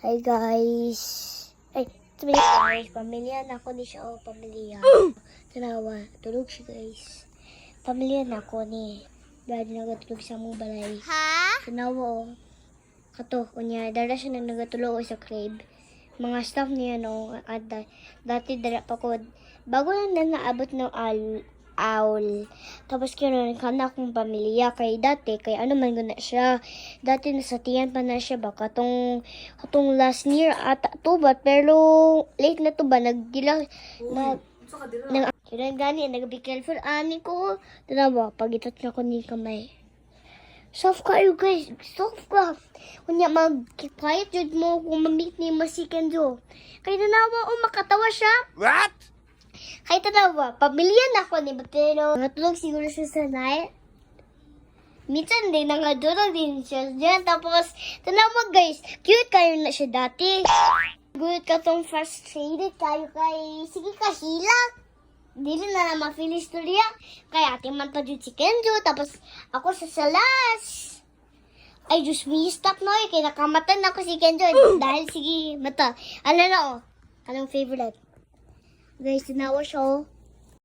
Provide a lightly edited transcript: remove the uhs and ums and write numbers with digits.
Hi guys. Ay, sabi niya guys, pamilya na ako ni siya o pamilya. Tanawa, tulog siya guys. Pamilya na ako ni. Dahil nagatulog sa mong balay. Ha? Tanawa o. Kato, kunya, dala siya na nagatulog sa crib. Mga staff niya no, at dati dala pa ko. Bago lang na naabot ng owl. Tapos kinunan ka na akong pamilya kay dati, kay ano man guna siya. Dati nasa tiyan pa na siya ba, katong last year at tubat, pero late na to ba, nagdila, kinunan gani, nag-be careful, ani ko, tanawa, pagitot na ko ni kamay. Soft kayo guys, soft ka. Kunya mag-quiet jud mo kung ma-meet ni Masikan Jo. Kay tanawa o makatawa siya. What? Kay tanawa, pamilya na ako ni pero natulog siguro siya sa night. Minsan din, nangadurog din siya dyan. Tapos, tanawa guys, cute kayo na siya dati. Good ka tong frustrated kayo kay, sige ka, hilak. Dili na na ma-finish storya. Kaya ating man pa dyan si Kenjo. Tapos, ako sa salas. Ay, just me, stop na eh. Kaya nakamatan na ako si Kenjo. Dahil, sige, mata. Ano na oh? Anong favorite? Guys, tinawa siya oh.